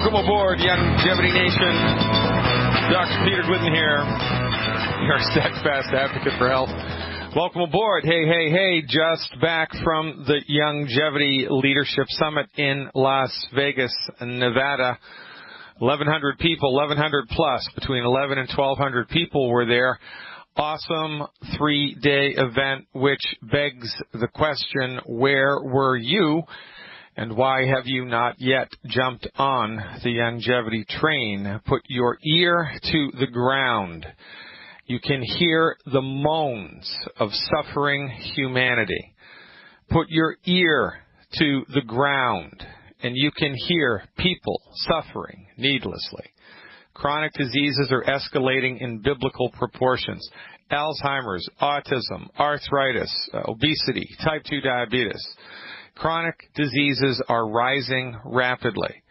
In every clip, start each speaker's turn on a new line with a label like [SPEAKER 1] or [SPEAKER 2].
[SPEAKER 1] Welcome aboard, Longevity Nation. Dr. Peter Glidden here, your steadfast advocate for health. Welcome aboard. Hey, just back from the Longevity Leadership Summit in Las Vegas, Nevada. 1,100 people, 1,100 plus, between 11 and 1,200 people were there. Awesome 3-day event, which begs the question, where were you? And why have you not yet jumped on the longevity train? Put your ear to the ground. You can hear the moans of suffering humanity. Put your ear to the ground, and you can hear people suffering needlessly. Chronic diseases are escalating in biblical proportions. Alzheimer's, autism, arthritis, obesity, type 2 diabetes. Chronic diseases are rising rapidly.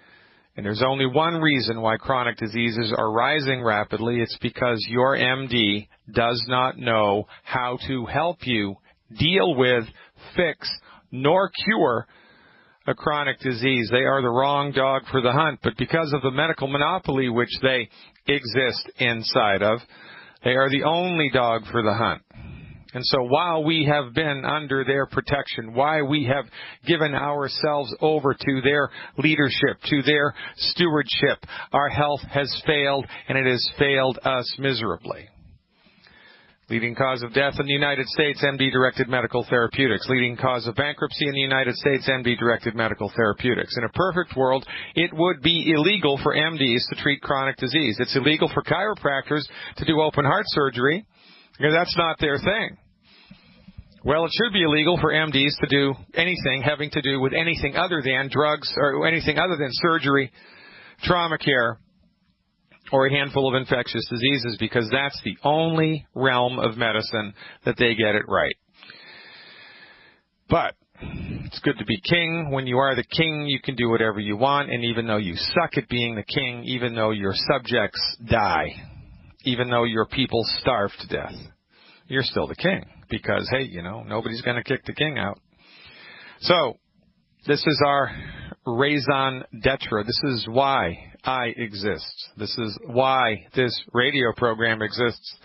[SPEAKER 1] And there's only one reason why chronic diseases are rising rapidly. It's because your MD does not know how to help you deal with, fix, nor cure a chronic disease. They are the wrong dog for the hunt. But because of the medical monopoly which they exist inside of, they are the only dog for the hunt. And so while we have been under their protection, while we have given ourselves over to their leadership, to their stewardship, our health has failed, and it has failed us miserably. Leading cause of death in the United States, MD-directed medical therapeutics. Leading cause of bankruptcy in the United States, MD-directed medical therapeutics. In a perfect world, it would be illegal for MDs to treat chronic disease. It's illegal for chiropractors to do open heart surgery, because that's not their thing. Well, it should be illegal for MDs to do anything having to do with anything other than drugs or anything other than surgery, trauma care, or a handful of infectious diseases, because that's the only realm of medicine that they get it right. But it's good to be king. When you are the king, you can do whatever you want, and even though you suck at being the king, even though your subjects die, even though your people starve to death, you're still the king, because, hey, nobody's going to kick the king out. So this is our raison d'etre. This is why I exist. This is why this radio program exists.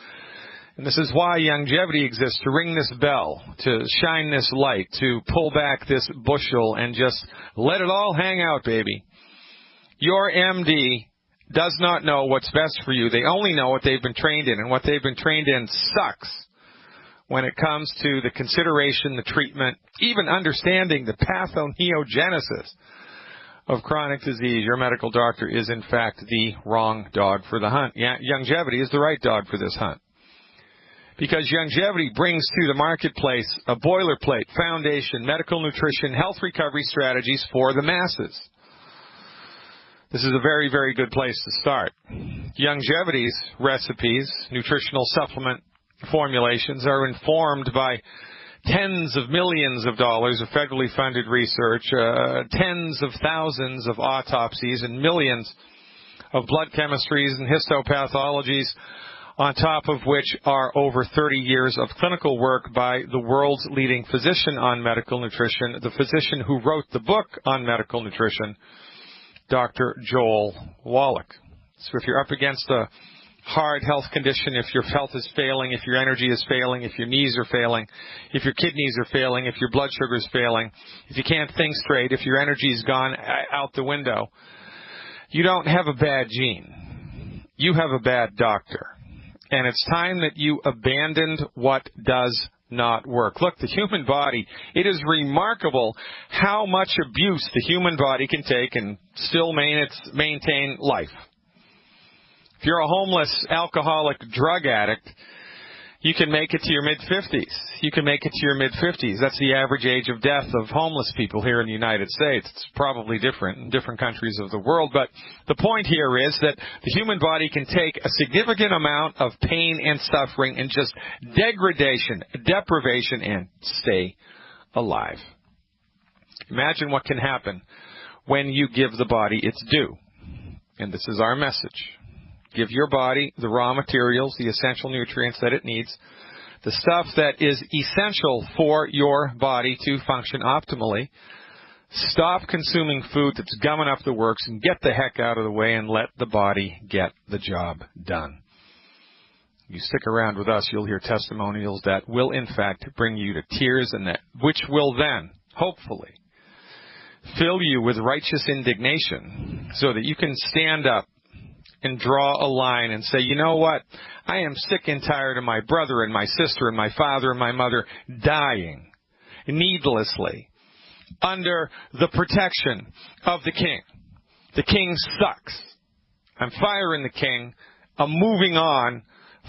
[SPEAKER 1] And this is why longevity exists, to ring this bell, to shine this light, to pull back this bushel and just let it all hang out, baby. Your MD does not know what's best for you. They only know what they've been trained in, and what they've been trained in sucks when it comes to the consideration, the treatment, even understanding the pathogenesis of chronic disease. Your medical doctor is, in fact, the wrong dog for the hunt. Longevity is the right dog for this hunt, because longevity brings to the marketplace a boilerplate foundation, medical nutrition, health recovery strategies for the masses. This is a very, very good place to start. Longevity's recipes, nutritional supplement formulations, are informed by tens of millions of dollars of federally funded research, tens of thousands of autopsies, and millions of blood chemistries and histopathologies, on top of which are over 30 years of clinical work by the world's leading physician on medical nutrition, the physician who wrote the book on medical nutrition, Dr. Joel Wallach. So if you're up against a hard health condition, if your health is failing, if your energy is failing, if your knees are failing, if your kidneys are failing, if your blood sugar is failing, if you can't think straight, if your energy's gone out the window, you don't have a bad gene. You have a bad doctor. And it's time that you abandoned what does not work. Look, the human body, it is remarkable how much abuse the human body can take and still maintain life. If you're a homeless, alcoholic, drug addict, you can make it to your mid-50s. You can make it to your mid-50s. That's the average age of death of homeless people here in the United States. It's probably different in different countries of the world. But the point here is that the human body can take a significant amount of pain and suffering and just degradation, deprivation, and stay alive. Imagine what can happen when you give the body its due. And this is our message. Give your body the raw materials, the essential nutrients that it needs, the stuff that is essential for your body to function optimally, Stop consuming food that's gumming up the works and get the heck out of the way and let the body get the job done. You stick around with us, you'll hear testimonials that will, in fact, bring you to tears, and that which will then, hopefully, fill you with righteous indignation so that you can stand up and draw a line and say, you know what? I am sick and tired of my brother and my sister and my father and my mother dying needlessly under the protection of the king. The king sucks. I'm firing the king. I'm moving on,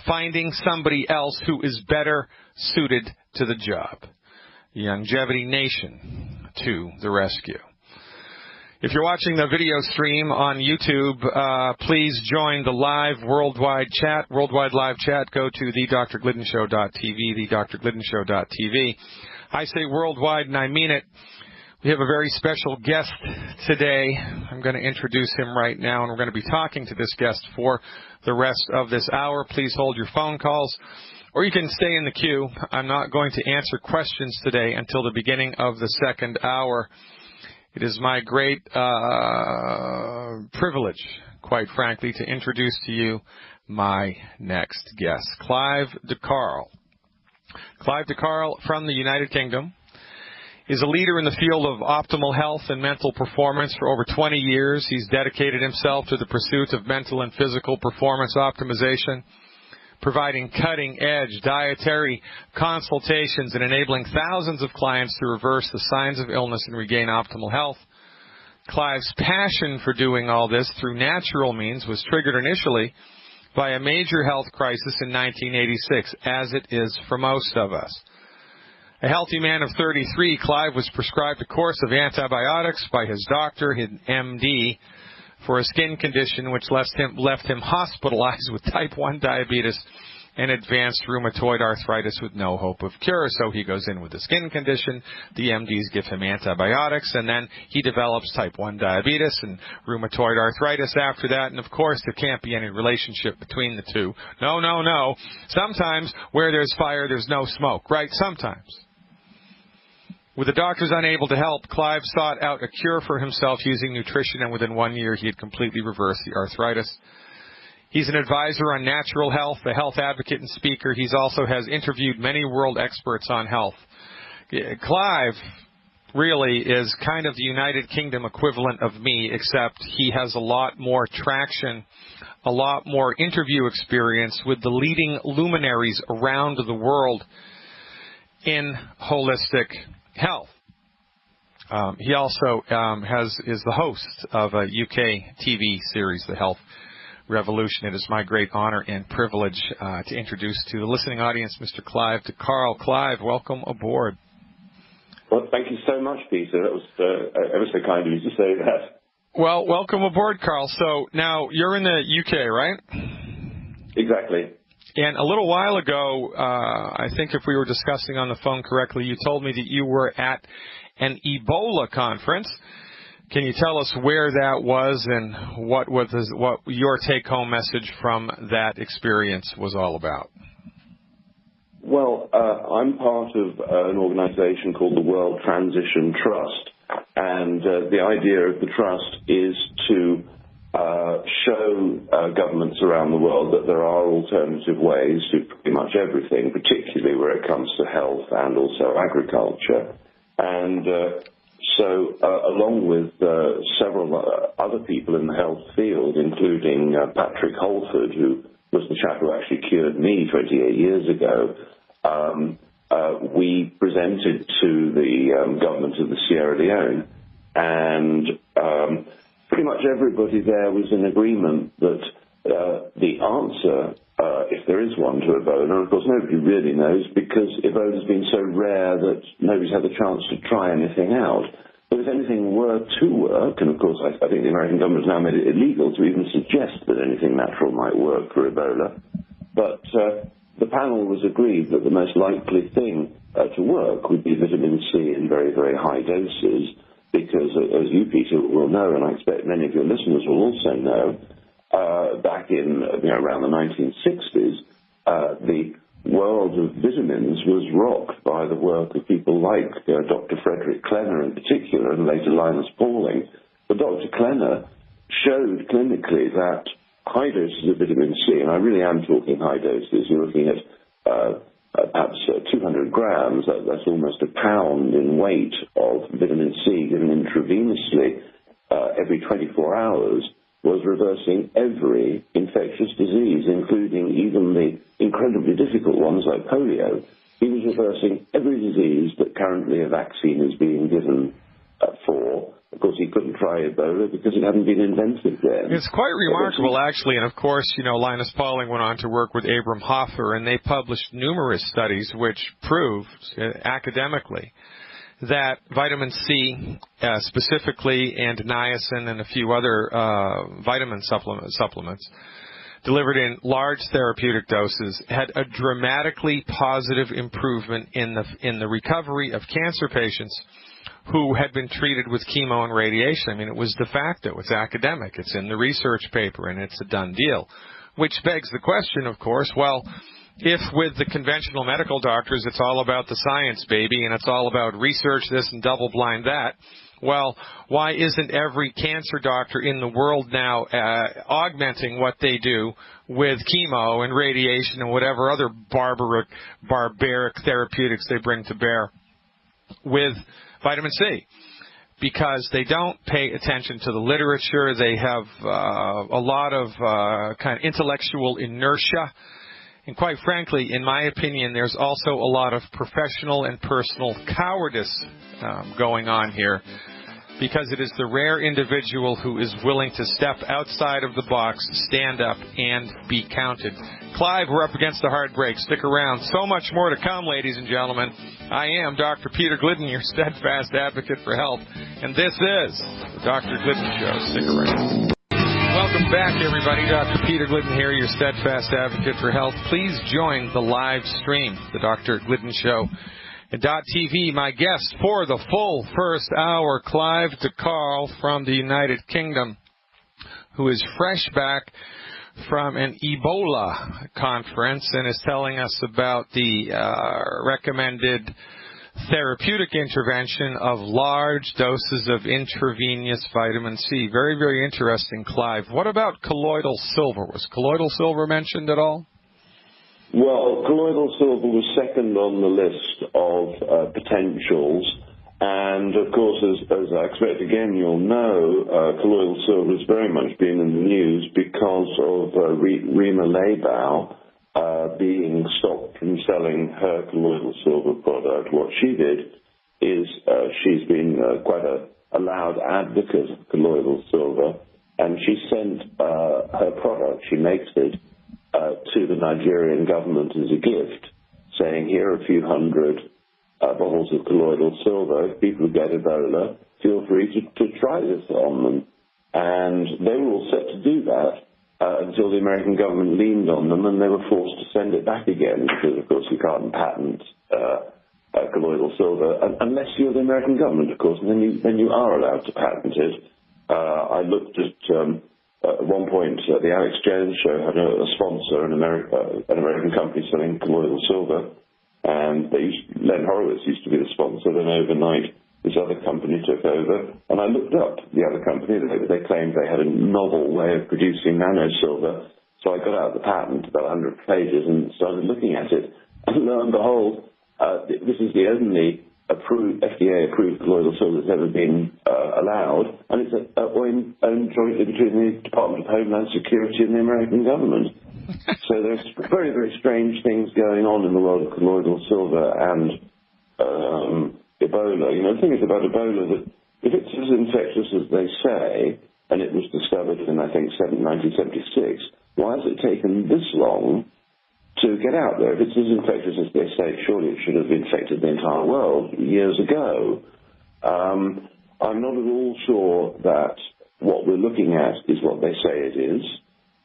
[SPEAKER 1] finding somebody else who is better suited to the job. Longevity Nation to the rescue. If you're watching the video stream on YouTube, please join the live worldwide live chat. Go to thedrgliddenshow.tv, thedrgliddenshow.tv. I say worldwide, and I mean it. We have a very special guest today. I'm going to introduce him right now, and we're going to be talking to this guest for the rest of this hour. Please hold your phone calls, or you can stay in the queue. I'm not going to answer questions today until the beginning of the second hour. It is my great privilege, quite frankly, to introduce to you my next guest, Clive DeCarl. Clive DeCarl from the United Kingdom is a leader in the field of optimal health and mental performance for over 20 years. He's dedicated himself to the pursuit of mental and physical performance optimization, providing cutting-edge dietary consultations and enabling thousands of clients to reverse the signs of illness and regain optimal health. Clive's passion for doing all this through natural means was triggered initially by a major health crisis in 1986, as it is for most of us. A healthy man of 33, Clive was prescribed a course of antibiotics by his doctor, his MD, for a skin condition which left him hospitalized with type 1 diabetes and advanced rheumatoid arthritis with no hope of cure. So he goes in with the skin condition, the MDs give him antibiotics, and then he develops type 1 diabetes and rheumatoid arthritis after that. And of course, there can't be any relationship between the two. No. Sometimes where there's fire, there's no smoke, right? Sometimes. With the doctors unable to help, Clive sought out a cure for himself using nutrition, and within 1 year he had completely reversed the arthritis. He's an advisor on natural health, a health advocate and speaker. He also has interviewed many world experts on health. Clive really is kind of the United Kingdom equivalent of me, except he has a lot more traction, a lot more interview experience with the leading luminaries around the world in holistic health. He also is the host of a UK TV series, The Health Revolution. It is my great honor and privilege to introduce to the listening audience Mr. Clive DeCarl. Clive, welcome aboard.
[SPEAKER 2] Well, thank you so much, Peter. That was ever so kind of you to say that.
[SPEAKER 1] Well, welcome aboard, Carl. So now you're in the UK, right?
[SPEAKER 2] Exactly.
[SPEAKER 1] And a little while ago, I think if we were discussing on the phone correctly, you told me that you were at an Ebola conference. Can you tell us where that was and what your take-home message from that experience was all about?
[SPEAKER 2] Well, I'm part of an organization called the World Transition Trust, and the idea of the trust is to show governments around the world that there are alternative ways to pretty much everything, particularly where it comes to health and also agriculture. And so along with several other people in the health field, including Patrick Holford, who was the chap who actually cured me 28 years ago, we presented to the government of the Sierra Leone, and pretty much everybody there was in agreement that the answer, if there is one, to Ebola, and of course nobody really knows because Ebola's been so rare that nobody's had the chance to try anything out. But if anything were to work, and of course I think the American government has now made it illegal to even suggest that anything natural might work for Ebola, but the panel was agreed that the most likely thing to work would be vitamin C in very, very high doses, because as you, Peter, will know, and I expect many of your listeners will also know, back in around the 1960s, the world of vitamins was rocked by the work of people like Dr. Frederick Klenner in particular, and later Linus Pauling. But Dr. Klenner showed clinically that high doses of vitamin C, and I really am talking high doses, you're looking at perhaps 200 grams, that's almost a pound in weight of vitamin C given intravenously every 24 hours, was reversing every infectious disease, including even the incredibly difficult ones like polio. He was reversing every disease that currently a vaccine is being given for. Of course, he couldn't try Ebola because it hadn't been invented then.
[SPEAKER 1] It's quite remarkable, actually. And, of course, Linus Pauling went on to work with Abram Hoffer, and they published numerous studies which proved academically that vitamin C specifically, and niacin and a few other vitamin supplements delivered in large therapeutic doses had a dramatically positive improvement in the recovery of cancer patients who had been treated with chemo and radiation. I mean, it was de facto. It's academic. It's in the research paper, and it's a done deal. Which begs the question, of course, well, if with the conventional medical doctors it's all about the science, baby, and it's all about research this and double-blind that, well, why isn't every cancer doctor in the world now augmenting what they do with chemo and radiation and whatever other barbaric therapeutics they bring to bear with vitamin C? Because they don't pay attention to the literature. They have a lot of kind of intellectual inertia. And quite frankly, in my opinion, there's also a lot of professional and personal cowardice going on here, because it is the rare individual who is willing to step outside of the box, stand up, and be counted. Clive, we're up against the hard break. Stick around. So much more to come, ladies and gentlemen. I am Dr. Peter Glidden, your steadfast advocate for health, and this is the Dr. Glidden Show. Stick around. Welcome back, everybody. Dr. Peter Glidden here, your steadfast advocate for health. Please join the live stream, the Dr. Glidden Show. And .tv, my guest for the full first hour, Clive DeCarl from the United Kingdom, who is fresh back from an Ebola conference and is telling us about the recommended therapeutic intervention of large doses of intravenous vitamin C. Very, very interesting, Clive. What about colloidal silver? Was colloidal silver mentioned at all?
[SPEAKER 2] Well, colloidal silver was second on the list of potentials, and of course, as I expect again you'll know, colloidal silver has very much been in the news because of Rima Leibau being stopped from selling her colloidal silver product. What she did is she's been quite a loud advocate of colloidal silver, and she sent her product, she makes it, to the Nigerian government as a gift, saying, here are a few hundred bottles of colloidal silver. If people get Ebola, feel free to try this on them. And they were all set to do that until the American government leaned on them, and they were forced to send it back again, because, of course, you can't patent colloidal silver unless you're the American government, of course, and then you are allowed to patent it. I looked at one point, the Alex Jones show had a sponsor, an American company selling colloidal silver, and Len Horowitz used to be the sponsor, then overnight this other company took over, and I looked up the other company. They claimed they had a novel way of producing nanosilver, so I got out the patent, about 100 pages, and started looking at it, and lo and behold, this is the only FDA-approved colloidal silver that's ever been allowed, and it's owned jointly between the Department of Homeland Security and the American government. So there's very, very strange things going on in the world of colloidal silver and Ebola. The thing is about Ebola that if it's as infectious as they say, and it was discovered in, I think, 1976, why has it taken this long to get out there? If it's as infectious as they say, surely it should have infected the entire world years ago. I'm not at all sure that what we're looking at is what they say it is.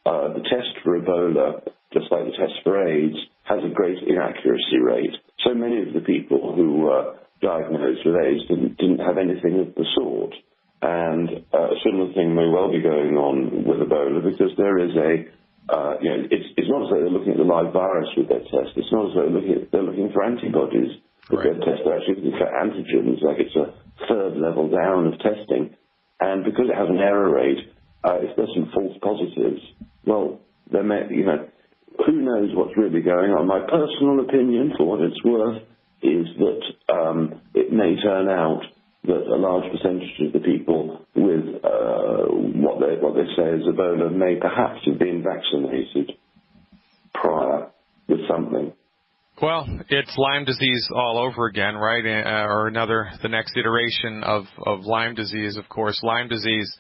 [SPEAKER 2] The test for Ebola, just like the test for AIDS, has a great inaccuracy rate. So many of the people who were diagnosed with AIDS didn't have anything of the sort. And a similar thing may well be going on with Ebola, because there is a it's not as though they're looking at the live virus with their test. It's not as though they're looking for antibodies with their test. They're actually looking for antigens, like it's a third level down of testing. And because it has an error rate, if there's some false positives, well, there may, who knows what's really going on. My personal opinion, for what it's worth, is that it may turn out that a large percentage of the people with what they say is Ebola may perhaps have been vaccinated prior with something.
[SPEAKER 1] Well, it's Lyme disease all over again, right? The next iteration of Lyme disease, of course. Lyme disease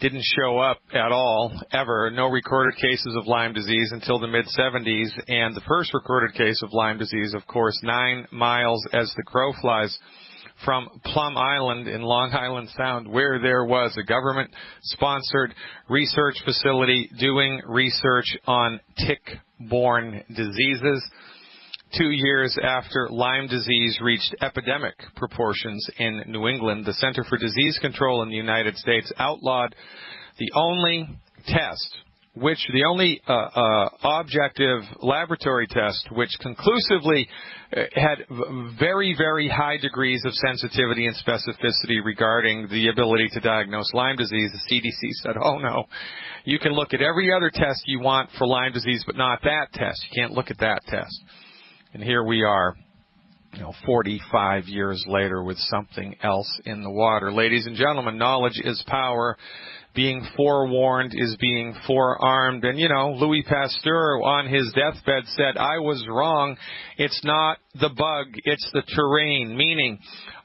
[SPEAKER 1] didn't show up at all, ever. No recorded cases of Lyme disease until the mid-'70s. And the first recorded case of Lyme disease, of course, 9 miles as the crow flies from Plum Island in Long Island Sound, where there was a government-sponsored research facility doing research on tick-borne diseases. 2 years after Lyme disease reached epidemic proportions in New England, the Center for Disease Control in the United States outlawed the only objective laboratory test which conclusively had very, very high degrees of sensitivity and specificity regarding the ability to diagnose Lyme disease. The CDC said, oh no, you can look at every other test you want for Lyme disease, but not that test. You can't look at that test. And here we are, 45 years later with something else in the water. Ladies and gentlemen, knowledge is power. Being forewarned is being forearmed. And, Louis Pasteur on his deathbed said, I was wrong. It's not the bug, it's the terrain, meaning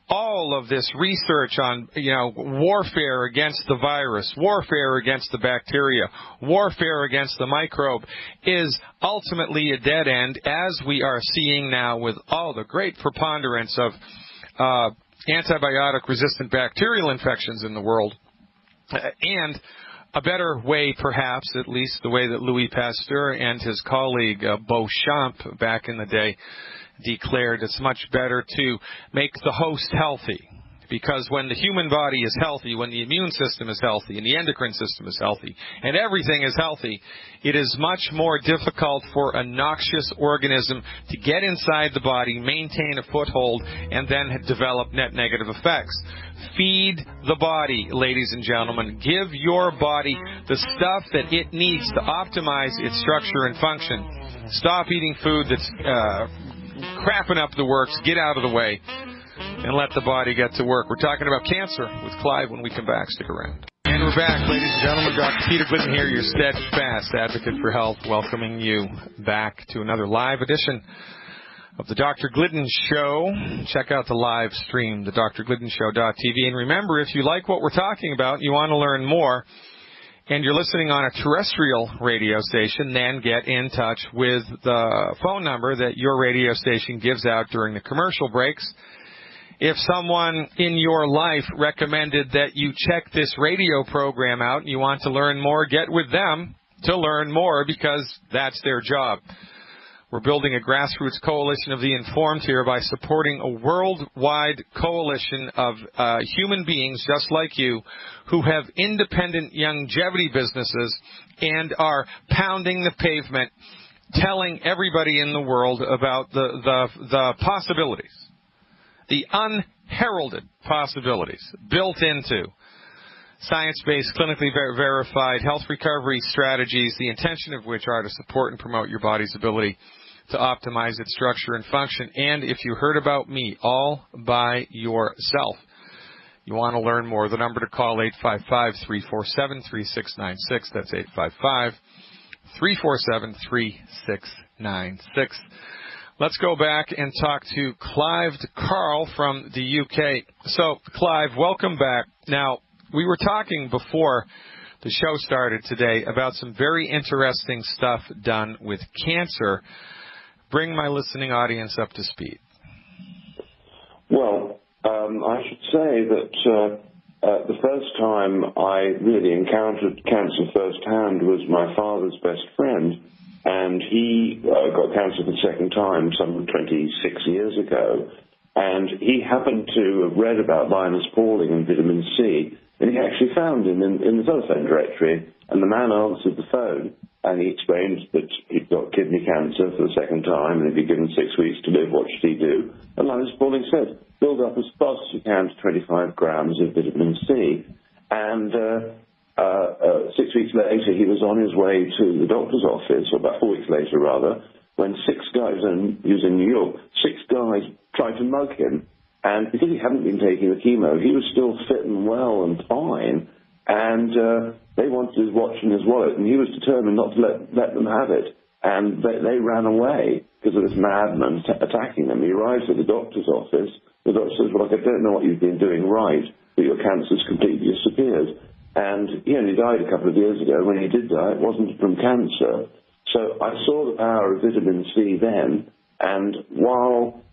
[SPEAKER 1] all of this research on, warfare against the virus, warfare against the bacteria, warfare against the microbe is ultimately a dead end, as we are seeing now with all the great preponderance of antibiotic-resistant bacterial infections in the world. And a better way, perhaps, at least the way that Louis Pasteur and his colleague Beauchamp back in the day declared, it's much better to make the host healthy. Because when the human body is healthy, when the immune system is healthy, and the endocrine system is healthy, and everything is healthy, it is much more difficult for a noxious organism to get inside the body, maintain a foothold, and then develop net negative effects. Feed the body, ladies and gentlemen. Give your body the stuff that it needs to optimize its structure and function. Stop eating food that's crapping up the works. Get out of the way and let the body get to work. We're talking about cancer with Clive when we come back. Stick around. And we're back, ladies and gentlemen. Dr. Peter Glidden here, your steadfast advocate for health, welcoming you back to another live edition of the Dr. Glidden Show. Check out the live stream, the drgliddenshow.tv. And remember, if you like what we're talking about, you want to learn more, and you're listening on a terrestrial radio station, then get in touch with the phone number that your radio station gives out during the commercial breaks. If someone in your life recommended that you check this radio program out and you want to learn more, get with them to learn more, because that's their job. We're building a grassroots coalition of the informed here by supporting a worldwide coalition of human beings just like you who have independent longevity businesses and are pounding the pavement, telling everybody in the world about the possibilities, the unheralded possibilities built into science-based, clinically verified health recovery strategies, the intention of which are to support and promote your body's ability to optimize its structure and function. And if you heard about me all by yourself, you want to learn more, the number to call, 855-347-3696. That's 855-347-3696. Let's go back and talk to Clive Carl from the UK. So, Clive, welcome back. Now, we were talking before the show started today about some very interesting stuff done with cancer. Bring my listening audience up to speed.
[SPEAKER 2] Well, I should say that the first time I really encountered cancer firsthand was my father's best friend, and he got cancer the second time some 26 years ago, and he happened to have read about Linus Pauling and vitamin C, and he actually found him in the telephone directory, and the man answered the phone, and he explained that he'd got kidney cancer for the second time, and he'd be given 6 weeks to live. What should he do? And Linus Pauling said, build up as fast as you can to 25 grams of vitamin C. And 6 weeks later, he was on his way to the doctor's office, or about 4 weeks later, rather, when 6 guys, and he was in New York, 6 guys tried to mug him. And because he hadn't been taking the chemo, he was still fit and well and fine. And they wanted his watch and his wallet, and he was determined not to let them have it. And they ran away because of this madman attacking them. He arrives at the doctor's office. The doctor says, well, I don't know what you've been doing right, but your cancer's completely disappeared. And he only died a couple of years ago. When he did die, it wasn't from cancer. So I saw the power of vitamin C then, and while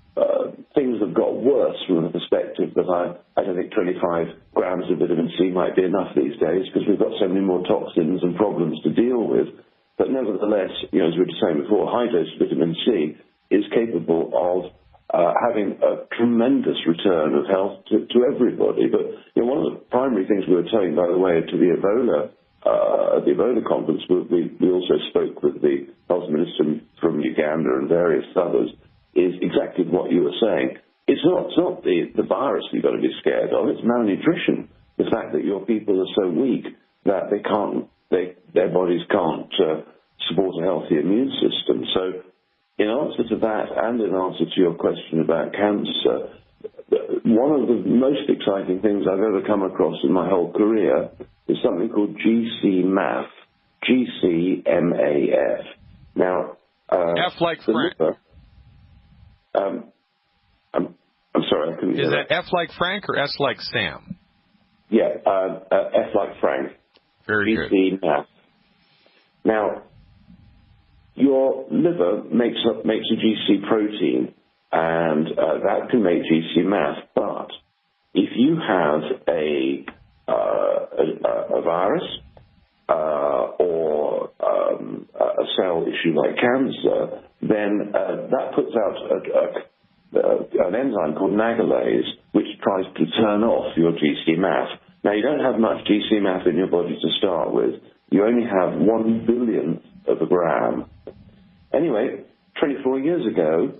[SPEAKER 2] things have got worse from the perspective that I don't think 25 grams of vitamin C might be enough these days because we've got so many more toxins and problems to deal with. But nevertheless, as we were saying before, high dose vitamin C is capable of having a tremendous return of health to everybody. But one of the primary things we were telling, by the way, to the Ebola at the Ebola conference, we also spoke with the health minister from Uganda and various others, is exactly what you were saying. It's not the virus you've got to be scared of, it's malnutrition. The fact that your people are so weak that their bodies can't support a healthy immune system. So in answer to that, and in answer to your question about cancer, one of the most exciting things I've ever come across in my whole career is something called GCMAF, GCMAF. Now,
[SPEAKER 1] F like Frank.
[SPEAKER 2] I'm sorry, I couldn't hear
[SPEAKER 1] that. Is that F like Frank or S like Sam?
[SPEAKER 2] Yeah, F like Frank.
[SPEAKER 1] Very good.
[SPEAKER 2] GCMAF. Now, your liver makes a GC protein, and that can make GCMAF. But if you have a virus or a cell issue like cancer, then that puts out an enzyme called nagalase, which tries to turn off your GCMAF. Now, you don't have much GCMAF in your body to start with. You only have 1 billionth of a gram. Anyway, 24 years ago,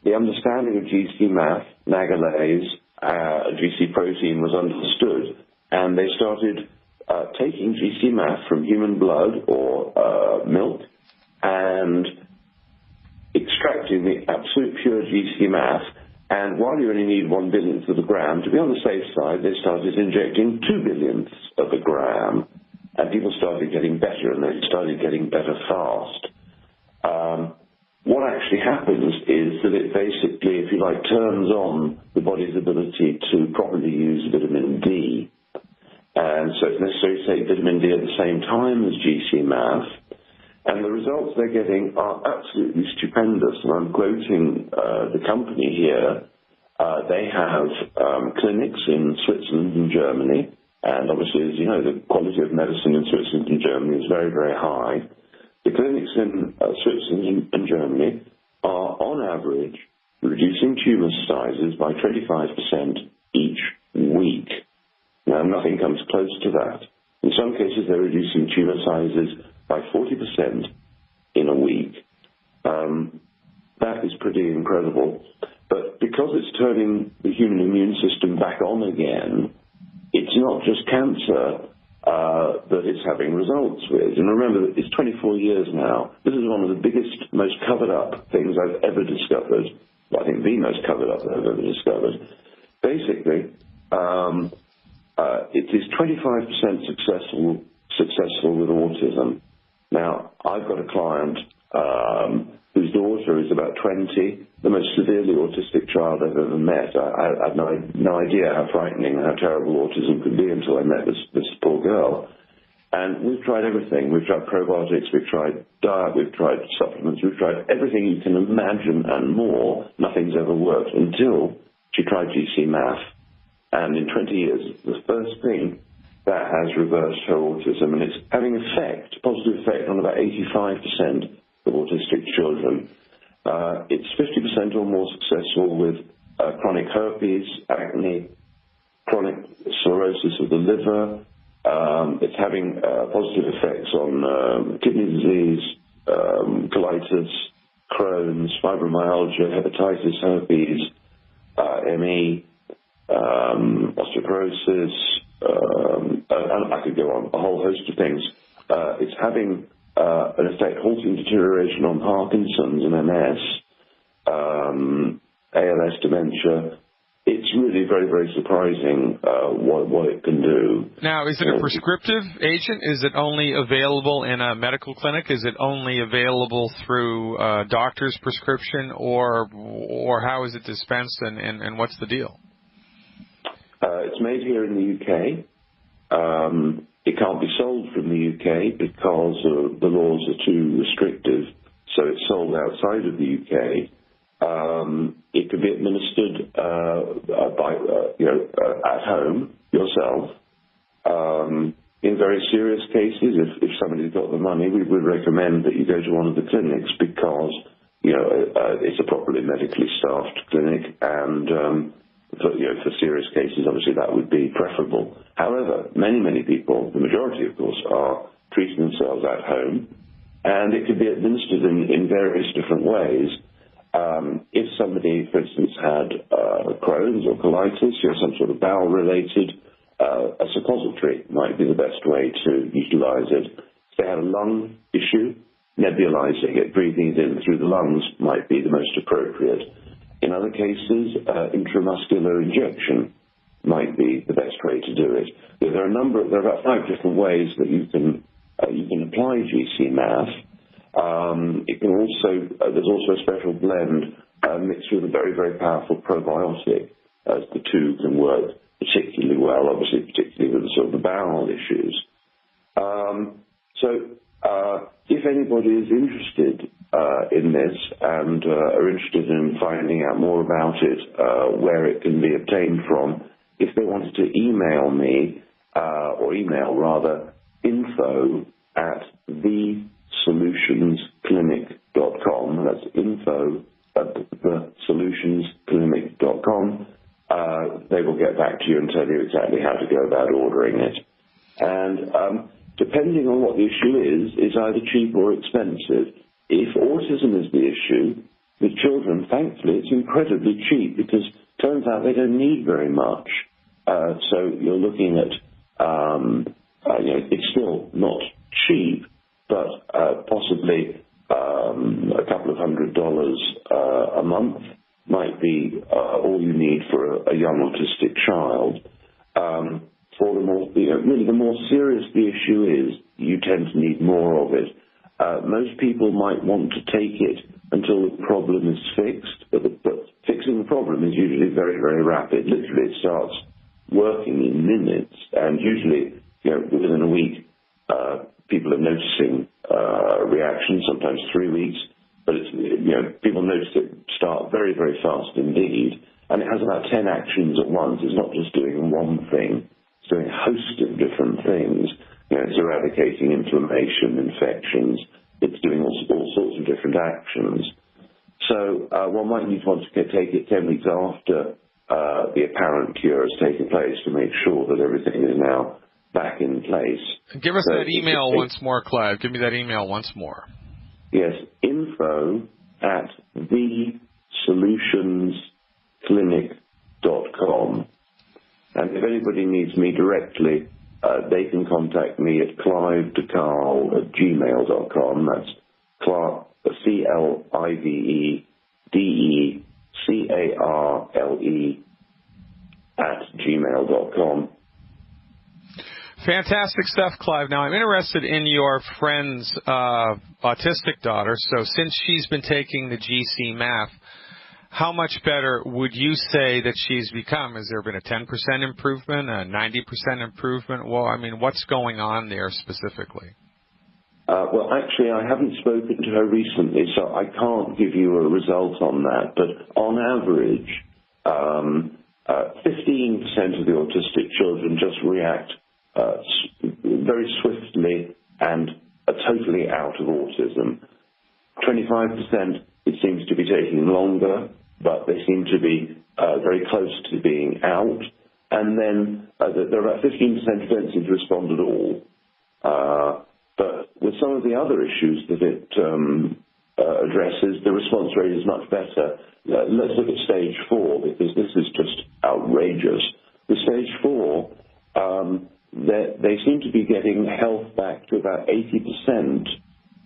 [SPEAKER 2] the understanding of GCMAF, nagalase, GC protein was understood, and they started taking GCMAF from human blood or milk and extracting the absolute pure GCMAF. And while you only need 1 billionth of a gram, to be on the safe side, they started injecting 2 billionths of a gram. And people started getting better, and they started getting better fast. What actually happens is that it basically, if you like, turns on the body's ability to properly use vitamin D. And so it's necessary to take vitamin D at the same time as GCMAF. And the results they're getting are absolutely stupendous. And I'm quoting the company here. They have clinics in Switzerland and Germany. And obviously, as you know, the quality of medicine in Switzerland and Germany is very, very high. The clinics in Switzerland and Germany are, on average, reducing tumour sizes by 25% each week. Now, nothing comes close to that. In some cases, they're reducing tumour sizes by 40% in a week. That is pretty incredible. But because it's turning the human immune system back on again, it's not just cancer that it's having results with. And remember, it's 24 years now. This is one of the biggest, most covered up things I've ever discovered. Well, I think the most covered up that I've ever discovered. Basically, it is 25% successful with autism. Now, I've got a client whose daughter is about 20, the most severely autistic child I've ever met. I had no idea how frightening and how terrible autism could be until I met this poor girl. And we've tried everything. We've tried probiotics, we've tried diet, we've tried supplements, we've tried everything you can imagine and more. Nothing's ever worked until she tried GCMAF. And in 20 years, the first thing that has reversed her autism, and it's having positive effect on about 85% of autistic children. It's 50% or more successful with chronic herpes, acne, chronic cirrhosis of the liver, It's having positive effects on kidney disease, colitis, Crohn's, fibromyalgia, hepatitis, herpes, ME, osteoporosis, and I could go on, a whole host of things. It's having an effect halting deterioration on Parkinson's and MS, ALS, dementia. It's really very, very surprising what it can do.
[SPEAKER 1] Now, is it a prescriptive agent? Is it only available in a medical clinic? Is it only available through a doctor's prescription, or how is it dispensed, and what's the deal?
[SPEAKER 2] It's made here in the UK. It can't be sold from the UK because the laws are too restrictive, so it's sold outside of the UK. It can be administered at home yourself. In very serious cases, if somebody's got the money, we would recommend that you go to one of the clinics because it's a properly medically staffed clinic, and for serious cases, obviously that would be preferable. However, many people, the majority of course, are treating themselves at home, and it can be administered in various different ways. If somebody, for instance, had Crohn's or colitis, some sort of bowel-related, a suppository might be the best way to utilize it. If they had a lung issue, nebulizing it, breathing it in through the lungs might be the most appropriate. In other cases, intramuscular injection might be the best way to do it. There are about 5 different ways that you can apply GC-MAF. It can also, there's also a special blend mixed with a very, very powerful probiotic, as the two can work particularly well, obviously, particularly with the sort of the bowel issues. If anybody is interested in this and are interested in finding out more about it, where it can be obtained from, if they wanted to email me, or email rather, info at thesolutionsclinic.com. That's info at thesolutionsclinic.com. They will get back to you and tell you exactly how to go about ordering it. And depending on what the issue is either cheap or expensive. If autism is the issue, with children, thankfully, it's incredibly cheap because it turns out they don't need very much. So you're looking at, it's still not cheap, but possibly a couple of $100 a month might be all you need for a young autistic child. For the more, really the more serious the issue is, you tend to need more of it. Most people might want to take it until the problem is fixed, but fixing the problem is usually very, very rapid. Literally, it starts working in minutes, and usually, within a week, people are noticing reactions, sometimes 3 weeks, but it's, people notice it start very, very fast indeed, and it has about 10 actions at once. It's not just doing one thing, it's doing a host of different things. It's eradicating inflammation, infections, it's doing all sorts of different actions. So one might need to want to take it 10 weeks after the apparent cure has taken place to make sure that everything is now back in place.
[SPEAKER 1] Give us that email once more, Clive. Give me that email once more.
[SPEAKER 2] Yes, info at thesolutionsclinic.com. And if anybody needs me directly, they can contact me at clivedeccarl@gmail.com. That's Clark, CliveDeCarle @gmail.com.
[SPEAKER 1] Fantastic stuff, Clive. Now, I'm interested in your friend's autistic daughter. So since she's been taking the GC-MAF, how much better would you say that she's become? Has there been a 10% improvement, a 90% improvement? Well, I mean, what's going on there specifically?
[SPEAKER 2] Well, actually, I haven't spoken to her recently, so I can't give you a result on that. But on average, 15% of the autistic children just react very swiftly and are totally out of autism. 25%, it seems to be taking longer, but they seem to be very close to being out. and then there are about 15% who don't seem to respond at all. But with some of the other issues that it addresses, the response rate is much better. Let's look at stage 4, because this is just outrageous. With stage 4, they seem to be getting health back to about 80%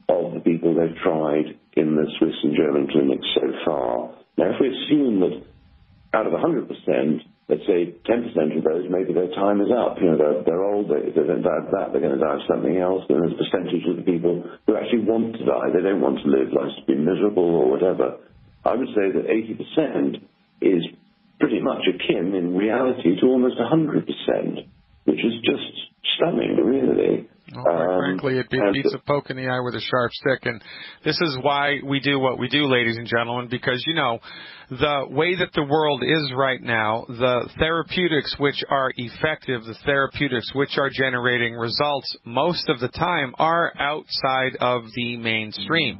[SPEAKER 2] of the people they've tried in the Swiss and German clinics so far. Now, if we assume that out of 100%, let's say 10% of those, maybe their time is up. They're old. If they don't die of that, they're going to die of something else. Then there's a percentage of the people who actually want to die. They don't want to live, like to be miserable or whatever. I would say that 80% is pretty much akin in reality to almost 100%, which is just stunning, really.
[SPEAKER 1] Well, quite frankly, it beats a poke in the eye with a sharp stick, and this is why we do what we do, ladies and gentlemen, because, the way that the world is right now, the therapeutics which are effective, the therapeutics which are generating results, most of the time are outside of the mainstream.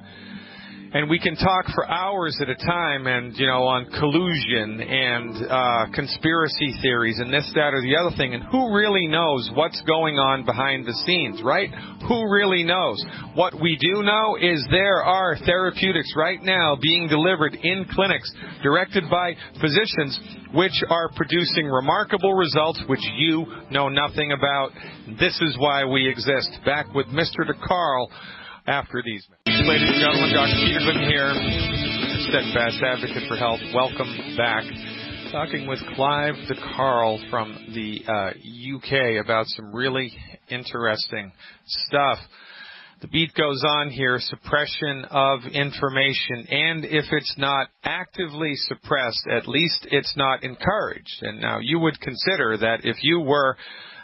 [SPEAKER 1] And we can talk for hours at a time and, on collusion and conspiracy theories and this, that, or the other thing. And who really knows what's going on behind the scenes, right? Who really knows? What we do know is there are therapeutics right now being delivered in clinics directed by physicians which are producing remarkable results which you know nothing about. This is why we exist. Back with Mr. DeCarl after these minutes. Ladies and gentlemen, Dr. Peter Glidden here, steadfast advocate for health. Welcome back. Talking with Clive DeCarl from the UK about some really interesting stuff. The beat goes on here, suppression of information, and if it's not actively suppressed, at least it's not encouraged. And now you would consider that if you were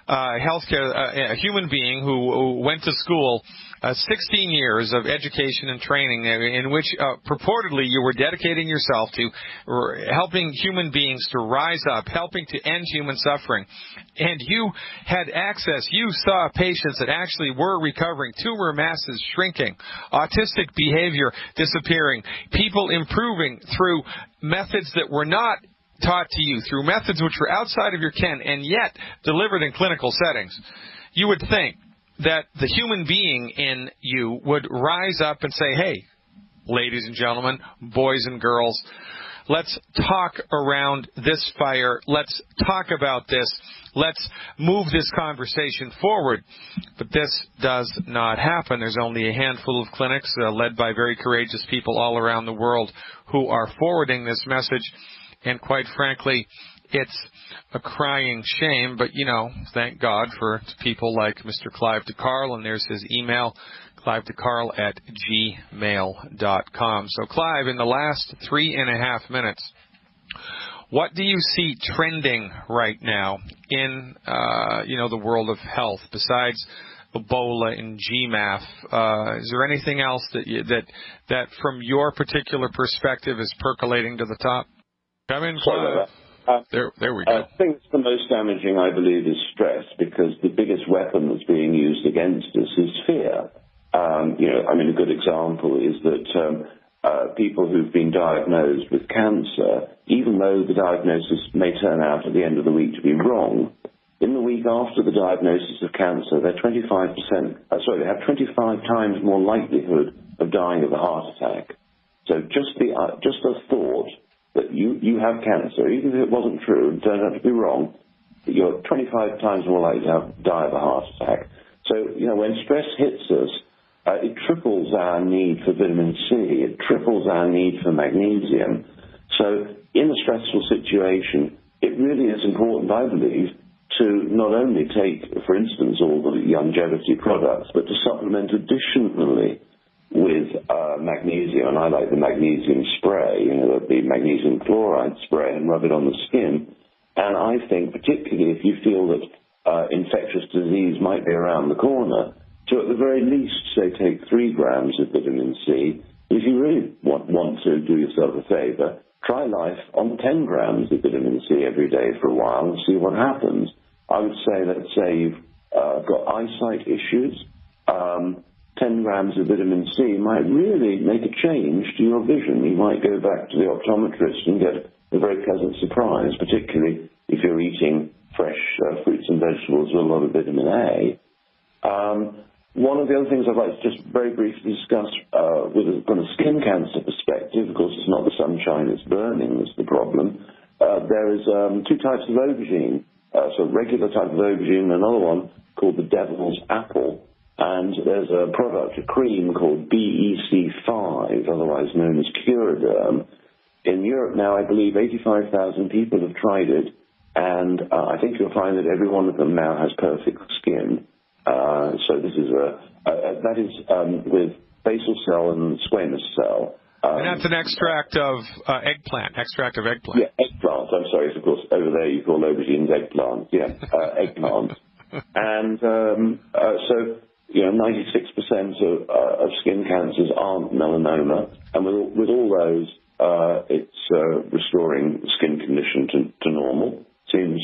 [SPEAKER 1] a human being who went to school 16 years of education and training in which purportedly you were dedicating yourself to helping human beings to rise up, helping to end human suffering. And you had access, you saw patients that actually were recovering, tumor masses shrinking, autistic behavior disappearing, people improving through methods that were not taught to you, through methods which were outside of your ken and yet delivered in clinical settings. You would think that the human being in you would rise up and say, hey, ladies and gentlemen, boys and girls, let's talk around this fire. Let's talk about this. Let's move this conversation forward. But this does not happen. There's only a handful of clinics led by very courageous people all around the world who are forwarding this message. And quite frankly, it's a crying shame, but, thank God for people like Mr. Clive DeCarl, and there's his email, clivedeccarl@gmail.com. So, Clive, in the last 3.5 minutes, what do you see trending right now in, the world of health besides Ebola and GMAF? Is there anything else that from your particular perspective is percolating to the top? Come in, Clive. There we go.
[SPEAKER 2] I think the most damaging, I believe, is stress, because the biggest weapon that's being used against us is fear. A good example is that people who've been diagnosed with cancer, even though the diagnosis may turn out at the end of the week to be wrong, in the week after the diagnosis of cancer, they have 25 times more likelihood of dying of a heart attack. So just the thought that you have cancer, even if it wasn't true and turned out to be wrong, you're 25 times more likely to die of a heart attack. So, when stress hits us, it triples our need for vitamin C. It triples our need for magnesium. So in a stressful situation, it really is important, I believe, to not only take, for instance, all the longevity products, but to supplement additionally with magnesium. And I like the magnesium spray, the magnesium chloride spray, and rub it on the skin. And I think particularly if you feel that infectious disease might be around the corner, to at the very least, say, take 3 grams of vitamin C. If you really want to do yourself a favor, try life on 10 grams of vitamin C every day for a while and see what happens. I would say, let's say you've got eyesight issues, 10 grams of vitamin C might really make a change to your vision. You might go back to the optometrist and get a very pleasant surprise, particularly if you're eating fresh fruits and vegetables with a lot of vitamin A. One of the other things I'd like to just very briefly discuss from a skin cancer perspective, of course it's not the sunshine, it's burning that's the problem. There is two types of aubergine, so a regular type of aubergine and another one called the devil's apple. And there's a product, a cream called BEC5, otherwise known as Curaderm. In Europe now, I believe 85,000 people have tried it, and I think you'll find that every one of them now has perfect skin. So this is that is with basal cell and squamous cell.
[SPEAKER 1] And that's an extract of eggplant.
[SPEAKER 2] Yeah, eggplant. I'm sorry, of course, over there you call aubergines eggplant. Yeah, eggplant. And so, 96% of skin cancers aren't melanoma, and with all those, it's restoring the skin condition to normal. Seems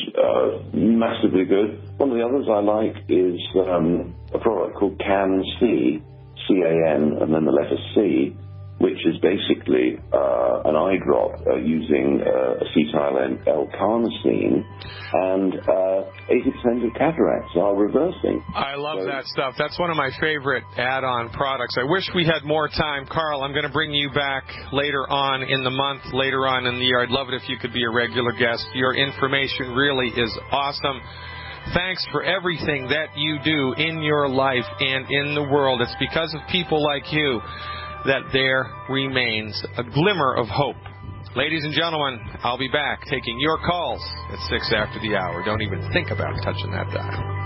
[SPEAKER 2] massively good. One of the others I like is a product called Can-C, C-A-N, and then the letter C, which is basically an eye drop using acetyl L-carnosine, and 80% of cataracts are reversing.
[SPEAKER 1] I love that stuff. That's one of my favorite add-on products. I wish we had more time. Carl, I'm going to bring you back later on in the month, later on in the year. I'd love it if you could be a regular guest. Your information really is awesome. Thanks for everything that you do in your life and in the world. It's because of people like you that there remains a glimmer of hope. Ladies and gentlemen, I'll be back taking your calls at 6 after the hour. Don't even think about touching that dial.